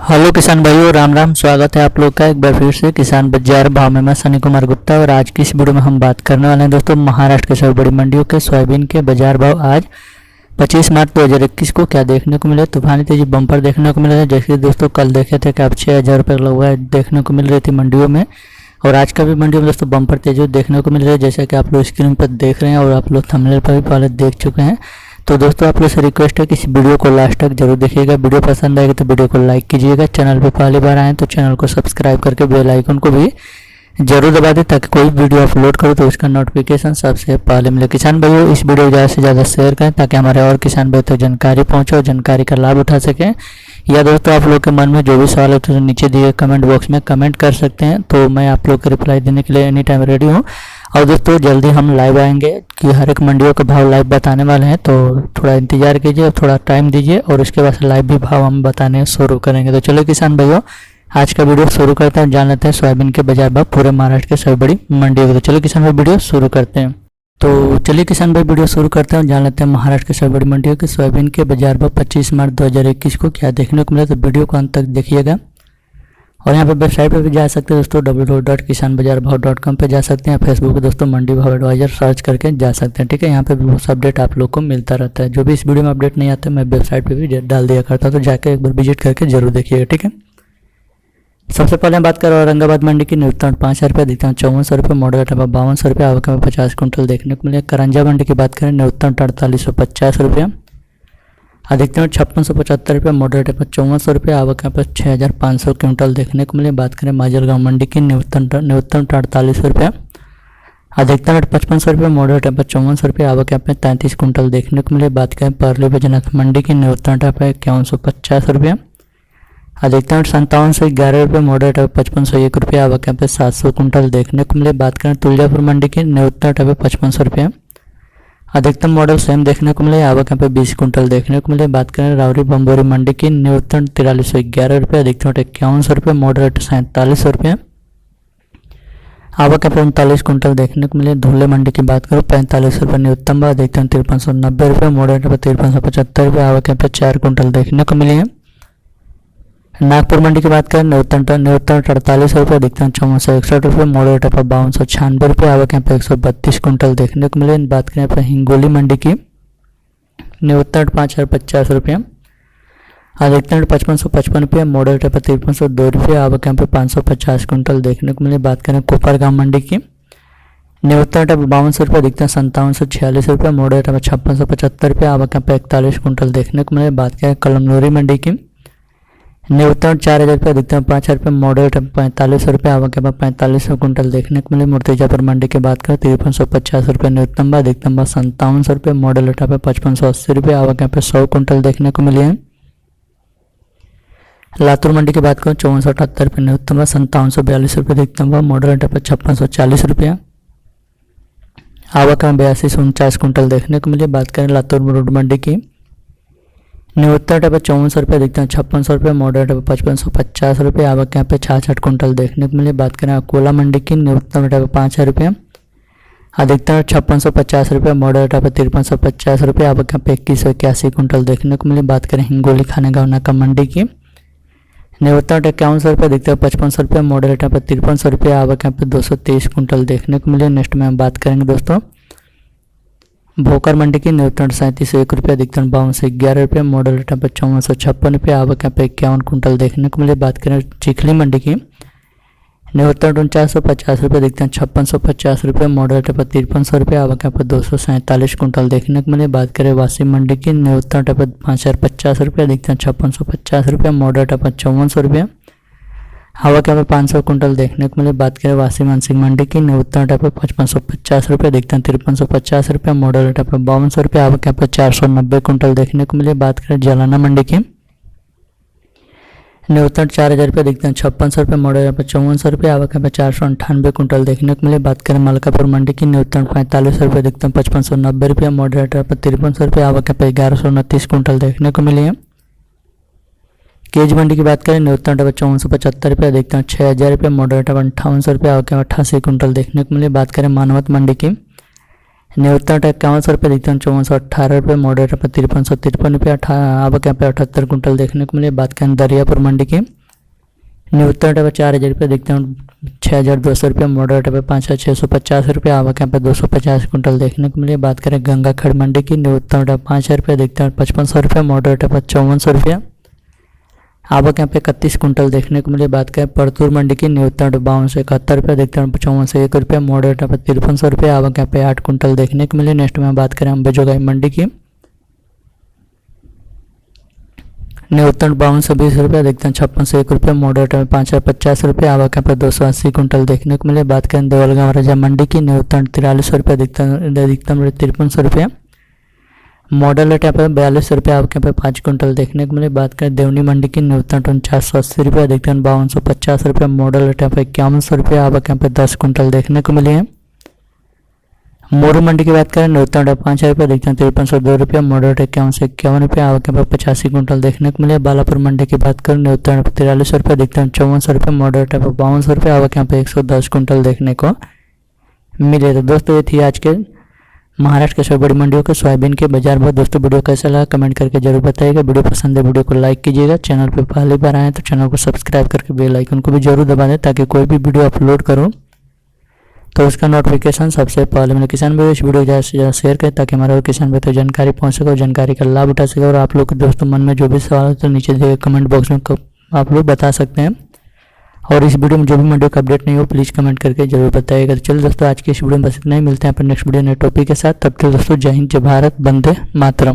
Hello किसान भाइयों, राम राम। स्वागत है आप लोग का एक बार फिर से किसान बाजार भाव में। मैं सनी कुमार गुप्ता और आज की इस वीडियो में हम बात करने वाले हैं दोस्तों महाराष्ट्र के सभी बड़ी मंडियों के सोयाबीन के बाजार भाव आज 25 मार्च 2021 को क्या देखने को मिले। तूफानी तेजी बम्पर देखने को मिला है। जैसे दोस्तों कल देखे थे कि आप 6,000 रुपये लगभग देखने को मिल रही थी मंडियों में, और आज का भी मंडियों में दोस्तों बम्पर तेजी देखने को मिल रही है, जैसा कि आप लोग स्क्रीन पर देख रहे हैं और आप लोग थंबनेल पर भी पहले देख चुके हैं। तो दोस्तों आप लोग से रिक्वेस्ट है कि इस वीडियो को लास्ट तक जरूर देखिएगा। वीडियो पसंद आएगा तो वीडियो को लाइक कीजिएगा। चैनल पे पहली बार आए तो चैनल को सब्सक्राइब करके बेल आइकन को भी जरूर दबा दें, ताकि कोई वीडियो अपलोड करो तो उसका नोटिफिकेशन सबसे पहले मिले। किसान भाइयों, इस वीडियो को ज़्यादा से ज़्यादा शेयर करें ताकि हमारे और किसान भाई तक जानकारी पहुँचे और जानकारी का लाभ उठा सकें। या दोस्तों आप लोग के मन में जो भी सवाल है तो नीचे दिए कमेंट बॉक्स में कमेंट कर सकते हैं, तो मैं आप लोग को रिप्लाई देने के लिए एनी टाइम रेडी हूँ। और दोस्तों जल्दी हम लाइव आएंगे कि हर एक मंडियों का भाव लाइव बताने वाले हैं, तो थोड़ा इंतजार कीजिए और थोड़ा टाइम दीजिए और उसके बाद लाइव भी भाव हम बताने शुरू करेंगे। तो चलो किसान भाइयों, आज का वीडियो शुरू करते हैं। जान लेते हैं सोयाबीन के बाजार भाव पूरे महाराष्ट्र के सभी बड़ी मंडियों के। तो चलो किसान भाई वीडियो शुरू करते हैं। तो चलिए किसान भाई वीडियो शुरू करते हैं। जान लेते हैं महाराष्ट्र के सभी बड़ी मंडियों के सोयाबीन के बाजार भाव 25 मार्च 2021 को क्या देखने को मिला। तो वीडियो को अंत तक देखिएगा। और यहाँ पर वेबसाइट पर भी जा सकते हैं दोस्तों, www.kisanbajarbhav.com पे जा सकते हैं। फेसबुक पे दोस्तों मंडी भाव एडवाइजर सर्च करके जा सकते हैं। ठीक है, यहाँ पे भी बहुत अपडेट आप लोग को मिलता रहता है। जो भी इस वीडियो में अपडेट नहीं आता मैं वेबसाइट पे भी डाल दिया करता हूँ, तो जाकर एक बार विजिट करके जरूर देखिएगा। ठीक है, सबसे पहले हम बात करें औरंगाबाद मंडी की। न्यूनतम 5,000 रुपये, अधिकतम 5400 रुपये, मॉडल 5200 रुपये, आवक में 50 कुंटल देखने को मिले। करंजा मंडी की बात करें, न्यूनतम 4850 रुपये, अधिकतम 5675 रुपये, मॉडल 5400 रुपये, आवक में 6500 क्विंटल देखने को मिले। बात करें माजलगांव मंडी की, न्यूनतम 48 रुपये, अधिकतम 5500 रुपये, मॉडल 5400 रुपये, आवक में 33 कुंटल देखने को मिले। बात करें परली बैजनाथ मंडी की, न्यूनतम 5150 रुपये, अधिकतम 5711 रुपये, मॉडल 5501 रुपये, आवक में 700 कुंटल देखने को मिले। बात करें तुलजापुर मंडी की, न्यूनतम 5500 रुपये, अधिकतम मॉडल सेम देखने को मिले, आवक यहाँ पे 20 कुंटल देखने को मिले। बात करें रावरी बम्बोरी मंडी की, न्यूनतम 4311 रुपये, अधिकतम 5100 रुपये, मॉडल 4700 रुपये, आवक यहाँ पे 39 कुंटल देखने को मिले। धुले मंडी की बात करूँ 45 रुपये न्यूनतम, अधिकतम 5390 रुपये, मॉडल 5375 रुपये, आवक यहाँ पे 4 कुंटल देखने को मिली है। नागपुर मंडी की बात करें, न्यूनतम 48 रुपये, अधिकतम 5461 रुपये, मॉडल 5296 रुपये, आवक यहाँ पे 132 कुंटल देखने को मिले। बात करें यहाँ पे हिंगोली मंडी की, न्यूनतम 5050 रुपये, अधिकतम 5555 रुपये, मॉडल 5302 रुपये, आवक यहाँ पे 550 कुंटल देखने को मिले। बात करें कोपरगांव मंडी की, न्यूनतम 5200 रुपये, अधिकतम 5746 रुपये, मॉडल 5675 रुपये, आवक यहाँ पे 41 कुंटल देखने को मिले। बात करें कलमनोरी मंडी की, न्यूनतम 4000 रुपये, अधिकतम 5000 रुपये, मॉडल 4500 रुपये, आवक में 4500 कुंटल देखने को मिले। मुर्तिजापुर मंडी की बात करें 5350 रुपये न्यूनतम, अधिकतम 5700 रुपये, मॉडल 5580 रुपये, आवक यहाँ पे 100 कुंटल देखने को मिले हैं। लातूर मंडी की बात करें 5478 रुपये न्यूनतम, 5742 रुपये, अधिकतम मॉडल 5640 रुपये, आवक में 8249 कुंटल देखने को मिले। बात करें लातूर रोड मंडी की, न्यूनतम 5400 रुपये, अधिकतम 5600 रुपये, मॉडल 5550 रुपये, आवक यहाँ पे 66 कुंटल देखने को मिले। बात करें अकोला मंडी की, न्यूनतम 5000 रुपये, अधिकतम 5650 रुपये, मॉडल 5350 रुपये, आवक यहाँ पे 2181 कुंटल देखने को मिले। बात करें हिंगोली खानेगांव नाका मंडी की, न्यूनतम 5100 रुपये, अधिकतम 5500 रुपये, मॉडल 5300 रुपये, आवक यहाँ पे 223 कुंटल देखने को मिले। नेक्स्ट में हम बात करेंगे दोस्तों भोकर मंडी की, न्यूनतम 3701 रुपये, अधिकतम 5211 रुपये, मॉडल 5456 रुपये, आवक यहाँ पे 51 कुंटल देखने को मिले। बात करें चिखली मंडी की, न्यूनतम 4950 रुपये, अधिकतम 5650 रुपये, मॉडल 5300 रुपये, आवक यहाँ पे 247 कुंटल देखने को मिले। बात करें वासी मंडी की, न्यूनतम 5050 रुपये, अधिकतम 5650 रुपये, मॉडल 5400 रुपये, आवक यहाँ पे 500 कुंटल देखने को मिले। बात करें वासी मानसिंह मंडी की, न्यूनतम 5550 रुपये, अधिकतम 5350 रुपये, मॉडल 5200 रुपये, आवक यहाँ पे 490 कुंटल देखने को मिले। बात करें जालना मंडी की, न्यूनतम 4000 रुपये, अधिकतम 5600 रुपये, मॉडल यहाँ पे 5400 रुपये, आवक यहाँ पे 498 कुंटल देखने को मिले। बात करें मलकापुर मंडी की, न्यूनतम 45 रुपये, अधिकतम 5590 रुपये, मॉडल यहाँ पे 5300 रुपये, आवक यहाँ पे 1129 कुंटल देखने को मिले हैं। केज मंडी की बात करें, न्यूनतम 5475 रुपये, अधिकतम 6000 रुपये, मॉडल 5800 रुपये, आवक 88 कुंटल देखने को मिले। बात करें मानवत मंडी की, न्यूनतम 5100 रुपये, अधिकतम 5418 रुपये, मॉडरेट पर 5353 रुपये। आवक यहाँ पे 78 कुंटल देखने को मिले। बात करें दरियापुर मंडी की, न्यूनतम पे 4000 रुपये, अधिकतम 6200 रुपये, मॉडरेट पे 5650 रुपये। आवक यहाँ पे 250 कुंटल देखने को मिले। बात करें गंगाखेड़ मंडी की, न्यूनतम 5000 रुपये, अधिकतम 5500 रुपये, मॉडरेट पे 5400 रुपये। आवक यहाँ पे 31 कुंटल देखने को मिले। बात करें परतूर मंडी की, न्यूनतम 5271 रुपये, अधिकतम 5401 रुपये, मॉडरेट पे 5300 रुपये। आवक यहाँ पे 8 कुंटल देखने को मिले। नेक्स्ट में बात करें अंबेजोगाई मंडी की, न्यूनतम 5220 रुपये, अधिकतम 5601 रुपये, मॉडरेट में 5050 रुपये। आवक यहाँ पे 280 कुंटल देखने को मिले। बात करें देवलगांव राजा मंडी की, न्यूनतम 4300 रुपये, अधिकतम 5300 रुपये, मॉडल रेट यहाँ पे 42 रुपये। आवक यहाँ पे 5 कुंटल देखने को मिले। बात करें देवनी मंडी की, न्यूनतम 480 रुपये, अधिकतम 5250 रुपये, मॉडल रेट यहाँ पे 5100 रुपये। आवक यहाँ पे 10 कुंटल देखने को मिले हैं। मोरू मंडी की बात करें, न्यूनतम 5000 रुपये, अधिकतम 5302 रुपये, मॉडरेट 51 से 51 रुपये। आवक यहाँ पे 85 कुंटल देखने को मिले। बालापुर मंडी की बात करें, न्यूनतम 4300 रुपये, अधिकतम 5400 रुपये, मॉडरेट 5200 रुपये। आवक यहाँ पे 110 कुंटल देखने को मिले। तो दोस्तों ये थी आज के महाराष्ट्र के सब बड़ी मंडियों के सोयाबीन के बाजार भाव। दोस्तों वीडियो कैसा लगा कमेंट करके जरूर बताइएगा। वीडियो पसंद है वीडियो को लाइक कीजिएगा। चैनल पर पहली बार आए तो चैनल को सब्सक्राइब करके बेल आइकन को भी जरूर दबा दें, ताकि कोई भी वीडियो अपलोड करूँ तो उसका नोटिफिकेशन सबसे पहले मिले। किसान भाई इस वीडियो को ज़्यादा से ज़्यादा शेयर करें, ताकि हमारे किसान भाई तक जानकारी पहुंच सके और जानकारी का लाभ उठा सके। और आप लोग के दोस्तों मन में जो भी सवाल है तो नीचे दिए कमेंट बॉक्स में आप लोग बता सकते हैं। और इस वीडियो में जो भी मंडियों का अपडेट नहीं हो प्लीज़ कमेंट करके जरूर बताइएगा। तो चलिए दोस्तों आज की इस वीडियो में बस इतना ही, मिलते हैं अपने नेक्स्ट वीडियो नए टॉपिक के साथ। तब तक दोस्तों जय हिंद, जय भारत, वंदे मातरम।